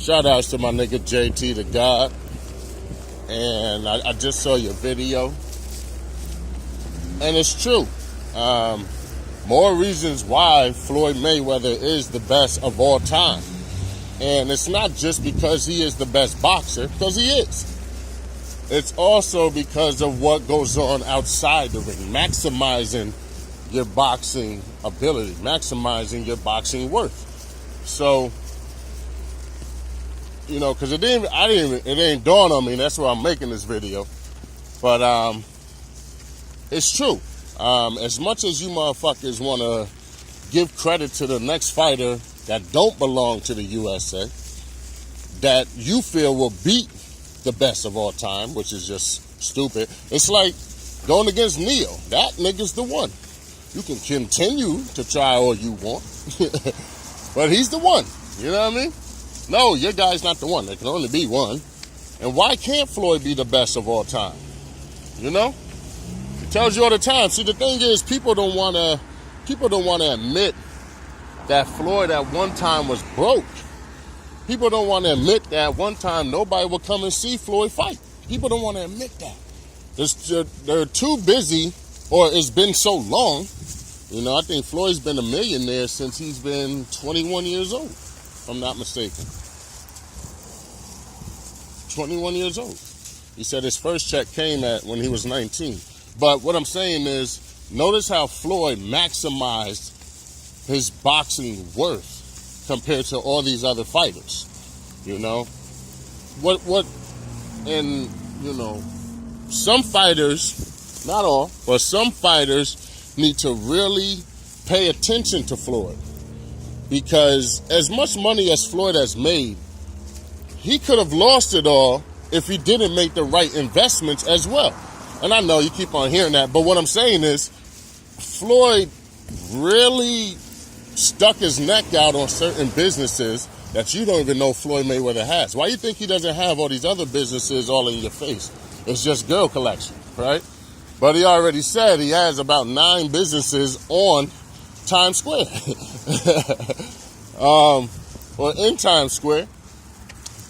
Shout outs to my nigga JT the God. And I just saw your video. And it's true. More reasons why Floyd Mayweather is the best of all time. And it's not just because he is the best boxer, because he is. It's also because of what goes on outside the ring, maximizing your boxing ability, maximizing your boxing worth. So, you know, because it ain't dawn on me. That's why I'm making this video. But it's true. As much as you motherfuckers want to give credit to the next fighter that don't belong to the USA, that you feel will beat the best of all time, which is just stupid. It's like going against Neo. That nigga's the one. You can continue to try all you want, but he's the one. You know what I mean? No, your guy's not the one. There can only be one. And why can't Floyd be the best of all time? You know? It tells you all the time. See, the thing is, people don't want to admit that Floyd at one time was broke. People don't want to admit that at one time nobody would come and see Floyd fight. People don't want to admit that. They're too busy, or it's been so long. You know, I think Floyd's been a millionaire since he's been 21 years old, if I'm not mistaken. 21 years old. He said his first check came when he was 19. But what I'm saying is, notice how Floyd maximized his boxing worth compared to all these other fighters. You know? And, you know, some fighters, not all, but some fighters need to really pay attention to Floyd. Because as much money as Floyd has made, he could have lost it all if he didn't make the right investments as well. And I know you keep on hearing that, but what I'm saying is, Floyd really stuck his neck out on certain businesses that you don't even know Floyd Mayweather has. Why do you think he doesn't have all these other businesses all in your face? It's just girl collection, right? But he already said he has about 9 businesses on Times Square. Or in Times Square.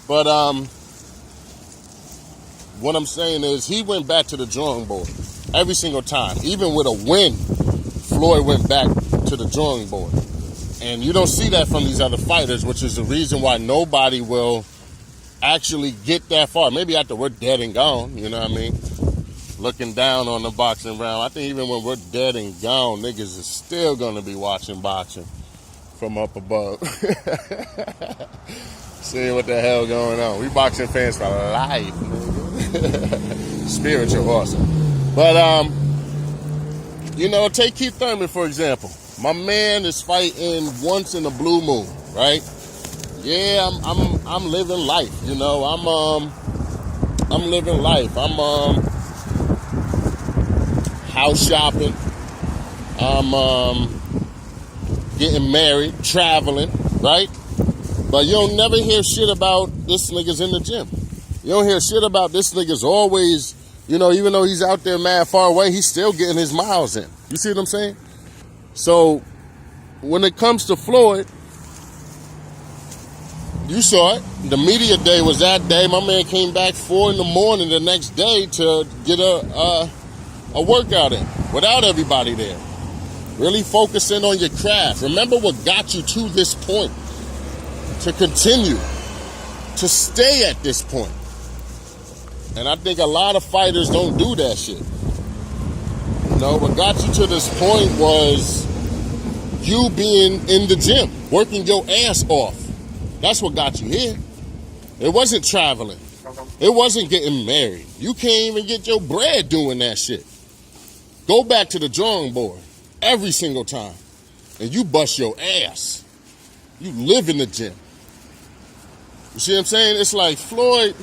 But what I'm saying is, he went back to the drawing board every single time. Even with a win, Floyd went back to the drawing board. And you don't see that from these other fighters, which is the reason why nobody will actually get that far. Maybe after we're dead and gone, you know what I mean? Looking down on the boxing round. I think even when we're dead and gone, niggas is still going to be watching boxing from up above. Seeing what the hell going on. We boxing fans for life, nigga. Spiritual awesome. But, you know, take Keith Thurman, for example. My man is fighting once in a blue moon, right? Yeah, I'm living life, you know. I'm living life. I'm house shopping. I'm getting married, traveling, right? But you don't never hear shit about this nigga's in the gym. You don't hear shit about this nigga's always, you know, even though he's out there mad far away, he's still getting his miles in. You see what I'm saying? So, when it comes to Floyd, you saw it. The media day was that day. My man came back 4 in the morning the next day to get a workout in without everybody there. Really focusing on your craft. Remember what got you to this point. To continue. To stay at this point. And I think a lot of fighters don't do that shit. You know, what got you to this point was you being in the gym, working your ass off. That's what got you here. It wasn't traveling. It wasn't getting married. You can't even get your bread doing that shit. Go back to the drawing board every single time, and you bust your ass. You live in the gym. You see what I'm saying? It's like Floyd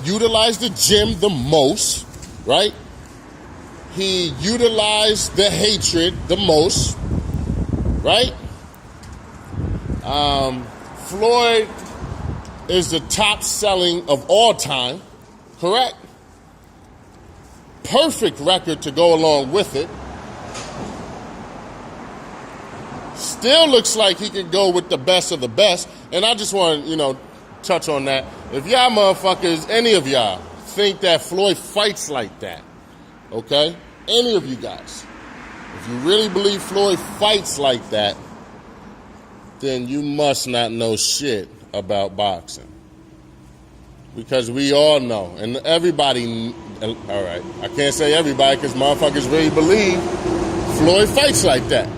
utilized the gym the most, right? He utilized the hatred the most, right? Floyd is the top selling of all time, correct? Perfect record to go along with it. still looks like he could go with the best of the best. And I just want to, touch on that. If y'all motherfuckers, any of y'all, think that Floyd fights like that, okay? Any of you guys, if you really believe Floyd fights like that, then you must not know shit about boxing. Because we all know, and everybody, all right, I can't say everybody because motherfuckers really believe Floyd fights like that.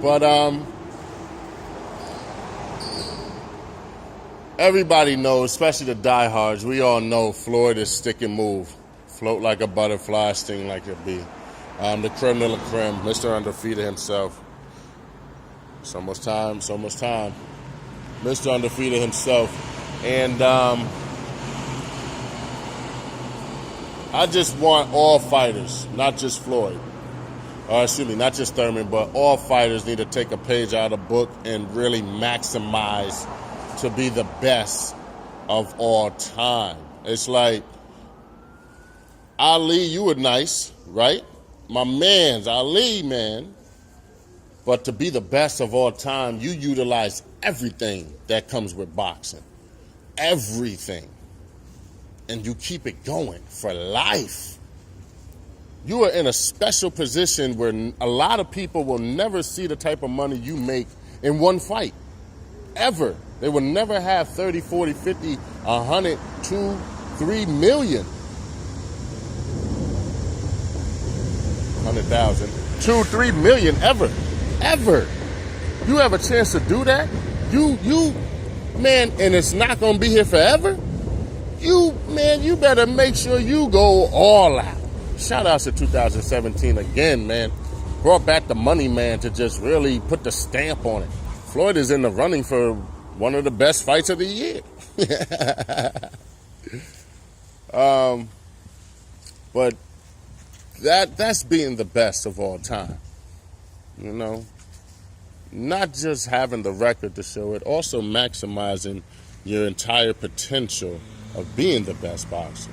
But everybody knows, especially the diehards, we all know Floyd is stick and move. Float like a butterfly, sting like a bee. The creme de la creme, Mr. Undefeated himself. It's almost time. Mr. Undefeated himself. And I just want all fighters, not just Floyd, not just Thurman, but all fighters need to take a page out of the book and really maximize to be the best of all time. It's like, Ali, you were nice, right? My man's Ali, man. But to be the best of all time, you utilize everything that comes with boxing. Everything. And you keep it going for life. You are in a special position where a lot of people will never see the type of money you make in one fight. Ever. They will never have 30, 40, 50, 100, 2, 3 million. 100,000. 2, 3 million ever. Ever. You have a chance to do that? You man, and it's not gonna be here forever. You better make sure you go all out. Shout outs to 2017 again, man. Brought back the money man to just really put the stamp on it. Floyd is in the running for one of the best fights of the year. But that's being the best of all time. Not just having the record to show it, also maximizing your entire potential of being the best boxer.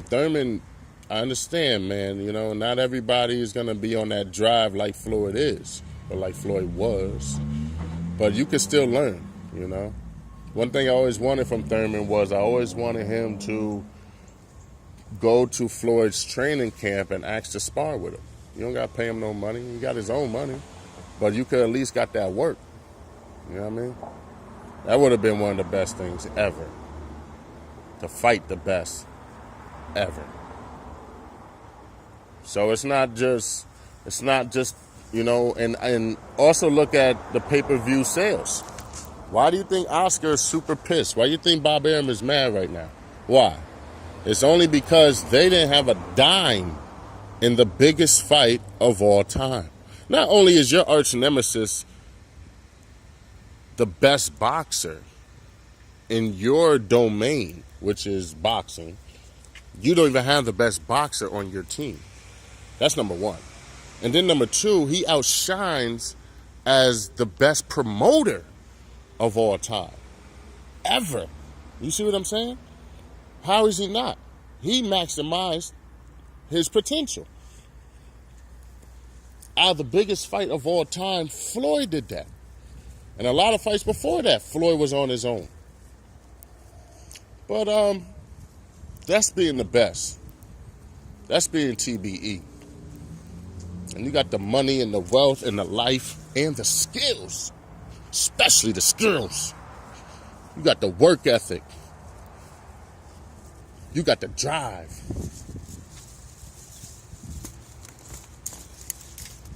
Thurman, I understand, man, not everybody is going to be on that drive like Floyd is, or like Floyd was, but you can still learn, One thing I always wanted from Thurman was I always wanted him to go to Floyd's training camp and ask to spar with him. You don't got to pay him no money. He got his own money. But you could at least got that work. You know what I mean? That would have been one of the best things ever. To fight the best ever. So it's not just, and also look at the pay-per-view sales. Why do you think Oscar is super pissed? Why do you think Bob Arum is mad right now? Why? It's only because they didn't have a dime in the biggest fight of all time. Not only is your arch nemesis the best boxer in your domain, which is boxing, you don't even have the best boxer on your team. That's number one. And then number two, he outshines as the best promoter of all time. Ever. You see what I'm saying? How is he not? He maximized his potential. Out of the biggest fight of all time, Floyd did that. And a lot of fights before that, Floyd was on his own. But that's being the best. That's being TBE. And you got the money and the wealth and the life and the skills. Especially the skills. You got the work ethic. You got the drive.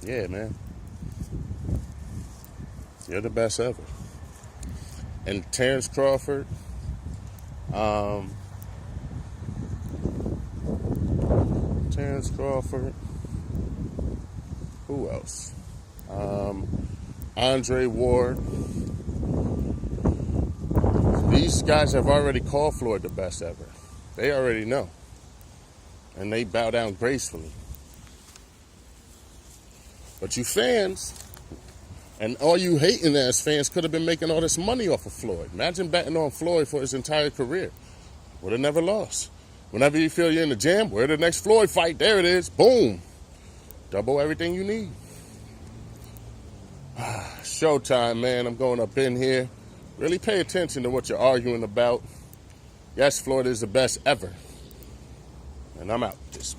Yeah, man. You're the best ever. And Terrence Crawford, who else? Andre Ward. These guys have already called Floyd the best ever. They already know. And they bow down gracefully. But you fans, and all you hating ass fans could have been making all this money off of Floyd. Imagine betting on Floyd for his entire career. Would have never lost. Whenever you feel you're in the gym, where the next Floyd fight? There it is. Boom. Double everything you need. showtime, man. I'm going up in here. Really pay attention to what you're arguing about. Yes, Florida is the best ever. And I'm out. Just